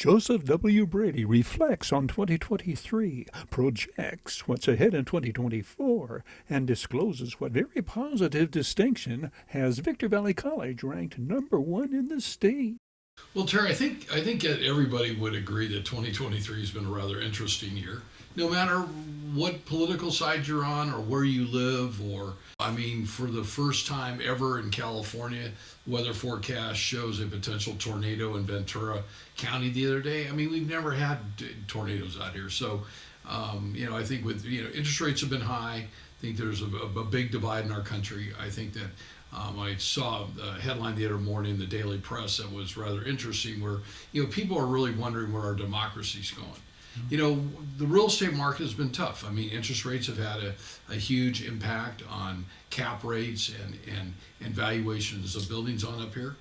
Joseph W. Brady reflects on 2023, projects what's ahead in 2024, and discloses what very positive distinction has Victor Valley College ranked #1 in the state. Well, Terry, I think everybody would agree that 2023 has been a rather interesting year. No matter what political side you're on or where you live, or I mean, for the first time ever in California, weather forecast shows a potential tornado in Ventura County the other day. I mean, we've never had tornadoes out here, so I think with interest rates have been high. I think there's a big divide in our country. I think that I saw a headline the other morning in the Daily Press that was rather interesting, where people are really wondering where our democracy's going. The real estate market has been tough. I mean, interest rates have had a huge impact on cap rates and valuations of buildings on up here.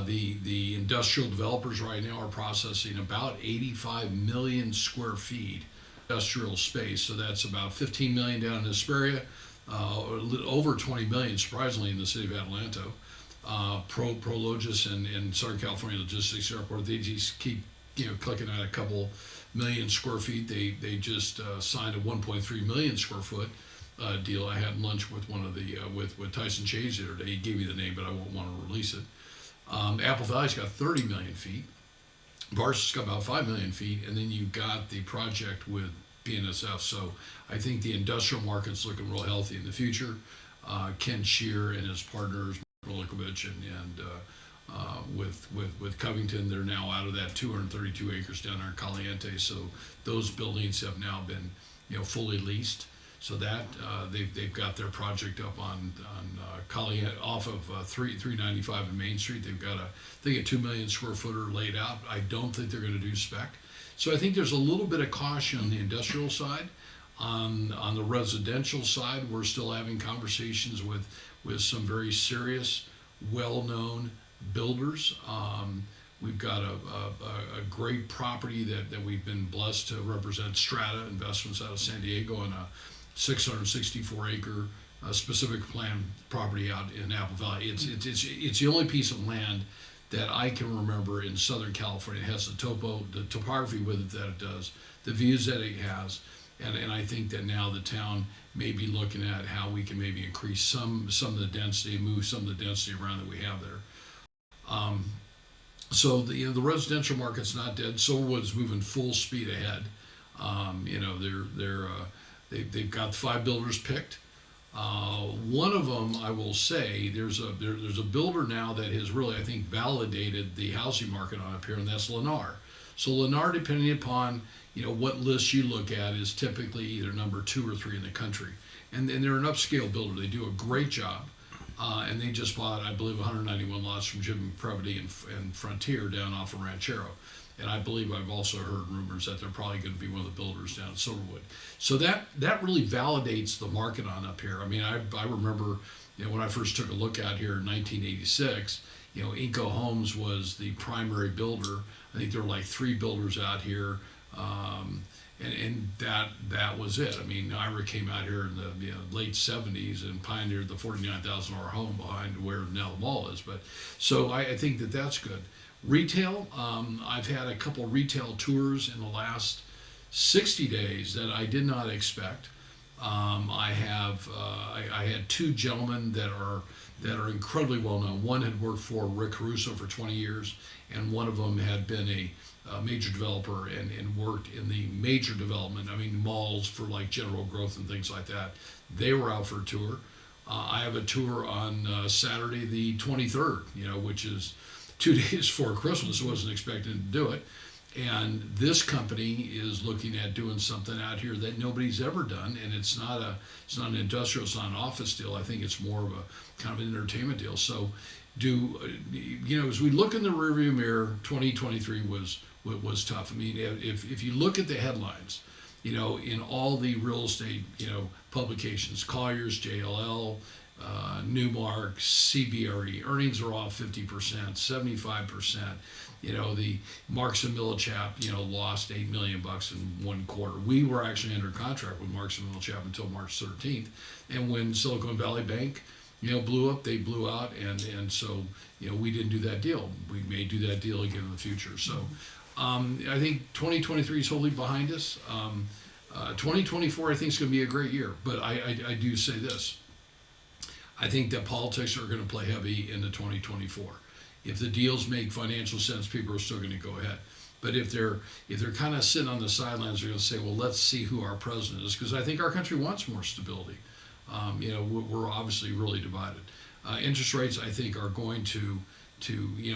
The industrial developers right now are processing about 85 million square feet industrial space. So that's about 15 million down in Hesperia, over 20 million, surprisingly, in the city of Atlanta. Prologis and Southern California Logistics Airport, they just keep clicking at a couple million square feet. They just signed a 1.3 million square foot deal. I had lunch with one of the with Tyson Chase the other day. He gave me the name, but I won't want to release it. Apple Valley's got 30 million feet. Barstow has got about 5 million feet, and then you've got the project with BNSF. So I think the industrial market's looking real healthy in the future. Ken Shear and his partners, Milikovich with Covington, they're now out of that 232 acres down there in Caliente. So those buildings have now been fully leased. So that they've got their project up on Caliente off of 395 in Main Street. They've got a 2 million square footer laid out. I don't think they're going to do spec. So I think there's a little bit of caution on the industrial side. On the residential side, we're still having conversations with some very serious, well-known builders. We've got a great property that we've been blessed to represent, Strata Investments out of San Diego, on a 664 acre specific plan property out in Apple Valley. It's the only piece of land that I can remember in Southern California. It has the topography with it that it does, the views that it has, and I think that now the town may be looking at how we can maybe increase some of the density, move some of the density around that we have there. So the residential market's not dead. Silverwood's moving full speed ahead. They've got 5 builders picked. One of them, I will say, there's a builder now that has really, I think, validated the housing market on up here, and that's Lennar. So Lennar, depending upon what list you look at, is typically either number 2 or 3 in the country, and they're an upscale builder. They do a great job, and they just bought, I believe, 191 lots from Jim Previty and Frontier down off of Ranchero. And I believe I've also heard rumors that they're probably going to be one of the builders down at Silverwood. So that really validates the market on up here. I mean, I remember when I first took a look out here in 1986, Inco Homes was the primary builder. I think there were like 3 builders out here, and that was it. I mean, Ira came out here in the late 70s and pioneered the $49,000 home behind where now the mall is. But so I think that that's good. Retail, I've had a couple retail tours in the last 60 days that I did not expect. I had 2 gentlemen that are incredibly well known. One had worked for Rick Caruso for 20 years, and one of them had been a major developer and worked in the major development. I mean, malls for like General Growth and things like that. They were out for a tour. I have a tour on Saturday the 23rd, which is 2 days before Christmas. Wasn't expecting to do it. And this company is looking at doing something out here that nobody's ever done, and it's not an industrial, it's not an office deal. I think it's more of a kind of an entertainment deal. So, as we look in the rearview mirror, 2023 was tough. I mean, if you look at the headlines, in all the real estate publications, Colliers, JLL, Newmark, CBRE, earnings are off 50%, 75%. The Marks and Millichap, lost $8 million in one quarter. We were actually under contract with Marks and Millichap until March 13th, and when Silicon Valley Bank, blew up, they blew out, and so we didn't do that deal. We may do that deal again in the future. So I think 2023 is wholly behind us. 2024, I think, is going to be a great year. But I do say this. I think that politics are going to play heavy into 2024. If the deals make financial sense, people are still going to go ahead. But if they're kind of sitting on the sidelines, they're going to say, well, let's see who our president is, because I think our country wants more stability. We're obviously really divided. Interest rates, I think, are going to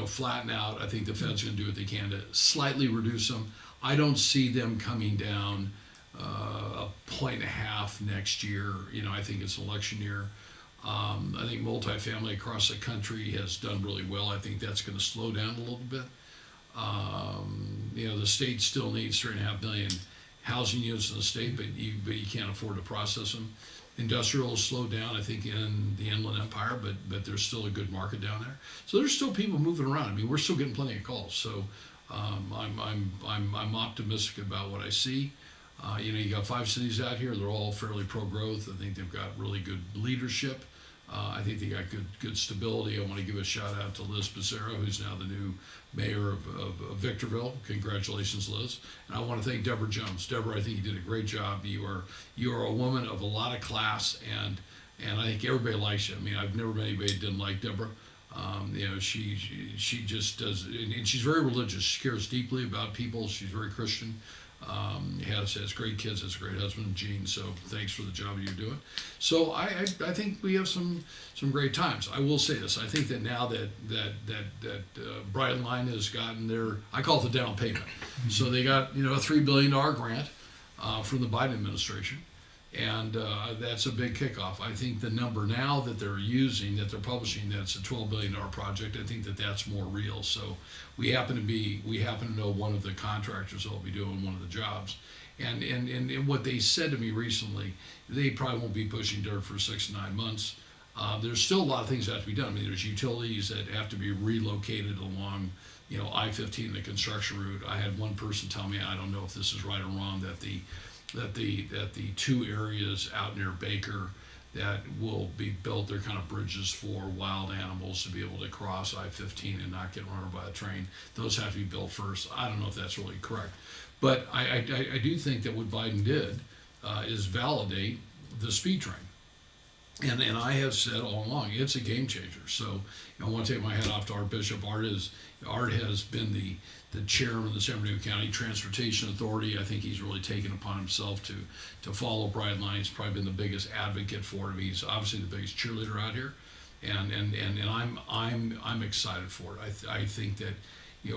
flatten out. I think the Fed's going to do what they can to slightly reduce them. I don't see them coming down a point and a half next year. I think it's election year. I think multifamily across the country has done really well. I think that's going to slow down a little bit. The state still needs 3.5 million housing units in the state, but you can't afford to process them. Industrial will slow down, I think, in the Inland Empire, but there's still a good market down there. So there's still people moving around. I mean, we're still getting plenty of calls. So I'm optimistic about what I see. You got 5 cities out here. They're all fairly pro-growth. I think they've got really good leadership. I think they got good stability. I want to give a shout out to Liz Becerra, who's now the new mayor of Victorville. Congratulations, Liz. And I want to thank Deborah Jones. Deborah, I think you did a great job. You are a woman of a lot of class, and I think everybody likes you. I mean, I've never met anybody that didn't like Deborah. She just does, and she's very religious. She cares deeply about people. She's very Christian. Has great kids, has a great husband, Gene. So thanks for the job you're doing. So I think we have some great times. I will say this: I think that now that Brightline has gotten their, I call it the down payment. So they got a $3 billion grant from the Biden administration, and that's a big kickoff. I think the number now that they're using, that they're publishing, that's a $12 billion project. I think that that's more real. So we happen to know one of the contractors that will be doing one of the jobs, and what they said to me recently, they probably won't be pushing dirt for 6 to 9 months. There's still a lot of things that have to be done. I mean, there's utilities that have to be relocated along I-15, the construction route. I had one person tell me, I don't know if this is right or wrong, that the 2 areas out near Baker that will be built, they're kind of bridges for wild animals to be able to cross I-15 and not get run over by a train. Those have to be built first. I don't know if that's really correct. But I do think that what Biden did is validate the speed train. And I have said all along, it's a game changer. So I want to take my hat off to Art Bishop. Art has been the chairman of the San Bernardino County Transportation Authority. I think he's really taken upon himself to follow Brightline. He's probably been the biggest advocate for it. He's obviously the biggest cheerleader out here, and I'm excited for it. I think that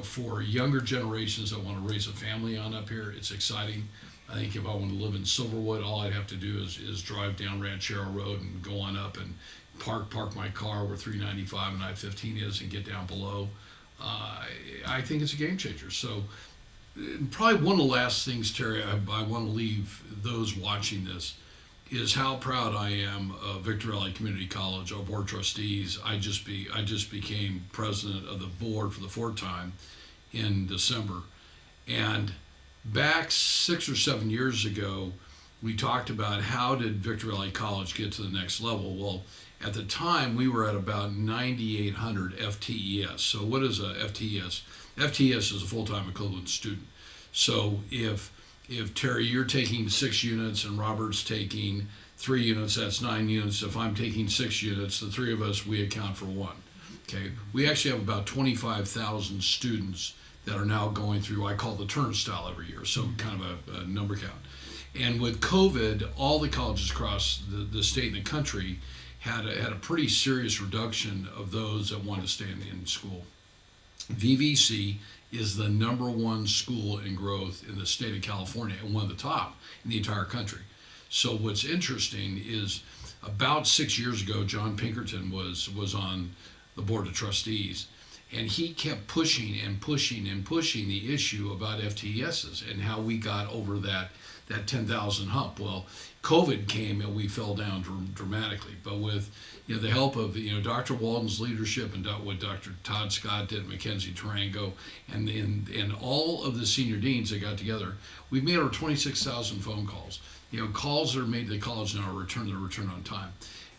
for younger generations that want to raise a family on up here, it's exciting. I think if I want to live in Silverwood, all I'd have to do is drive down Ranchero Road and go on up and park my car where 395 and I-15 is and get down below. I think it's a game changer. So probably one of the last things, Terry, I want to leave those watching this is how proud I am of Victor Valley Community College, our board of trustees. I just became president of the board for the 4th time in December. And back 6 or 7 years ago, we talked about how did Victor Valley College get to the next level. Well, at the time, we were at about 9,800 FTES. So what is a FTES? FTES is a full-time equivalent student. So if Terry, you're taking 6 units and Robert's taking 3 units, that's 9 units. If I'm taking 6 units, the 3 of us, we account for 1. Okay, we actually have about 25,000 students that are now going through, I call the turnstile every year, so kind of a number count. And with COVID, all the colleges across the state and the country had a pretty serious reduction of those that want to stay in school. VVC is the #1 school in growth in the state of California and one of the top in the entire country. So what's interesting is about 6 years ago, John Pinkerton was on the board of trustees, and he kept pushing and pushing and pushing the issue about FTESs and how we got over that 10,000 hump. Well, COVID came and we fell down dramatically. But with the help of Dr. Walden's leadership and what Dr. Todd Scott did, Mackenzie Tarango, and all of the senior deans that got together, we've made over 26,000 phone calls. Calls that are made to the college now are return on time.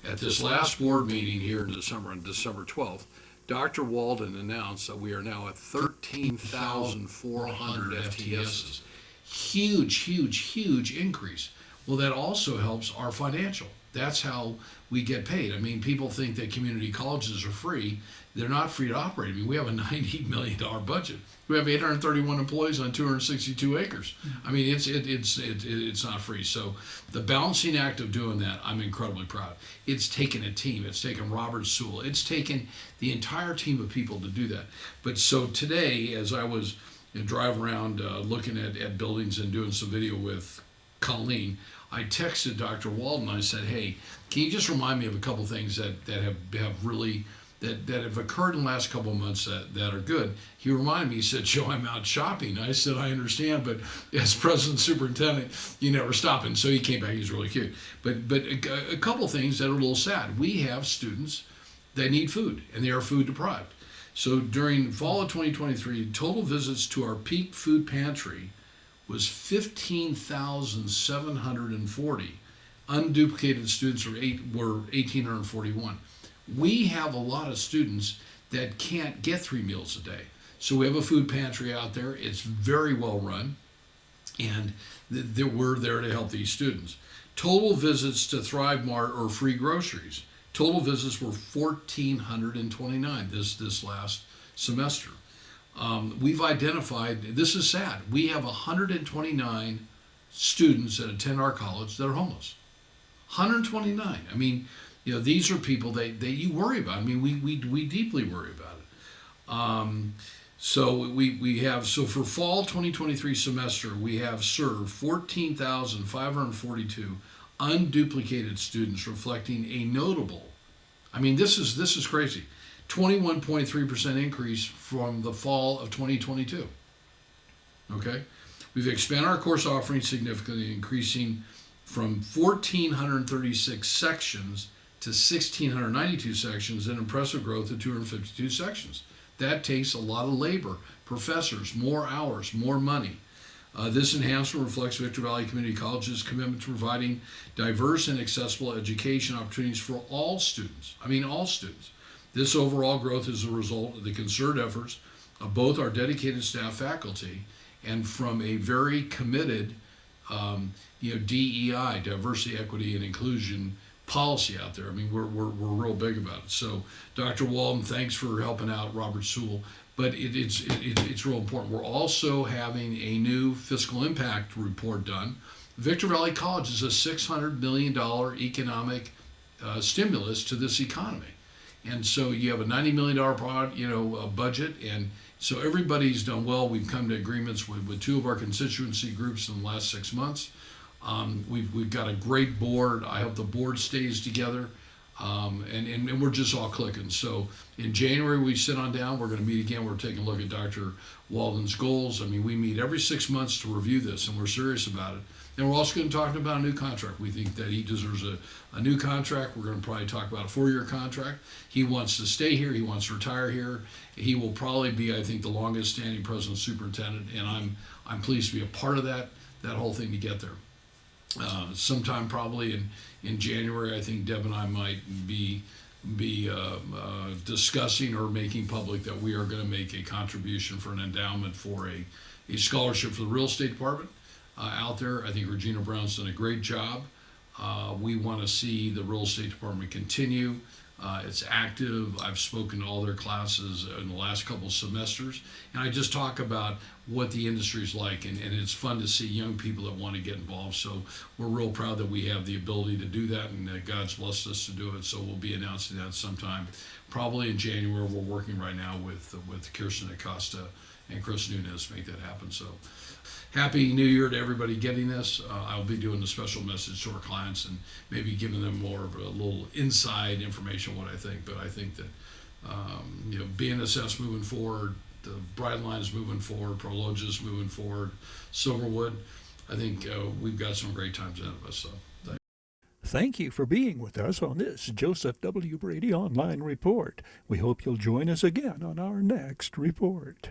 At this last board meeting here in December, on December 12th, Dr. Walden announced that we are now at 13,400 FTSs. Huge, huge, huge increase. Well, that also helps our financial. That's how we get paid. I mean, people think that community colleges are free. They're not free to operate. I mean, we have a $90 million budget. We have 831 employees on 262 acres. I mean, it's not free. So the balancing act of doing that, I'm incredibly proud. It's taken a team. It's taken Robert Sewell. It's taken the entire team of people to do that. But so today, as I was driving around looking at buildings and doing some video with Colleen, I texted Dr. Walden. I said, "Hey, can you just remind me of a couple things that have really that have occurred in the last couple of months that are good?" He reminded me. He said, "Joe, I'm out shopping." I said, "I understand, but as president superintendent, you never stop." And so he came back. He was really cute. But a couple things that are a little sad. We have students that need food, and they are food deprived. So during fall of 2023, total visits to our peak food pantry was 15,740. Unduplicated students were 1,841. We have a lot of students that can't get 3 meals a day. So we have a food pantry out there. It's very well run, and we're there to help these students. Total visits to Thrive Mart or free groceries. Total visits were 1,429 this last semester. We've identified, this is sad, we have 129 students that attend our college that are homeless. 129. I mean, these are people that you worry about. I mean, we deeply worry about it. So we have, so for fall 2023 semester, we have served 14,542 unduplicated students, reflecting a notable, I mean, this is crazy, 21.3% increase from the fall of 2022. Okay? We've expanded our course offerings significantly, increasing from 1,436 sections to 1,692 sections, an impressive growth of 252 sections. That takes a lot of labor, professors, more hours, more money. This enhancement reflects Victor Valley Community College's commitment to providing diverse and accessible education opportunities for all students. I mean, all students. This overall growth is a result of the concerted efforts of both our dedicated staff, faculty, and from a very committed, DEI, diversity, equity, and inclusion policy out there. I mean, we're real big about it. So, Dr. Walden, thanks for helping out Robert Sewell. But it's real important. We're also having a new fiscal impact report done. Victor Valley College is a $600 million economic stimulus to this economy. And so you have a $90 million budget, and so everybody's done well. We've come to agreements with 2 of our constituency groups in the last 6 months. We've got a great board. I hope the board stays together, and we're just all clicking. So in January we sit on down. We're going to meet again. We're taking a look at Dr. Walden's goals. I mean, we meet every 6 months to review this, and we're serious about it. And we're also going to talk about a new contract. We think that he deserves a new contract. We're going to probably talk about a 4-year contract. He wants to stay here. He wants to retire here. He will probably be, I think, the longest standing president superintendent, and I'm pleased to be a part of that whole thing to get there. Sometime probably in January, I think Deb and I might be discussing or making public that we are going to make a contribution for an endowment for a scholarship for the real estate department out there. I think Regina Brown's done a great job. We want to see the real estate department continue. It's active. I've spoken to all their classes in the last couple of semesters, and I just talk about what the industry is like, and it's fun to see young people that want to get involved. So we're real proud that we have the ability to do that, and that God's blessed us to do it. So we'll be announcing that sometime, probably in January. We're working right now with Kirsten Acosta and Chris Nunez to make that happen. So Happy New Year to everybody getting this. I'll be doing a special message to our clients and maybe giving them more of a little inside information what I think. But I think that BNSS moving forward, the Bride Line's moving forward, Prologis moving forward, Silverwood. I think we've got some great times ahead of us. So Thank you for being with us on this Joseph W. Brady Online Report. We hope you'll join us again on our next report.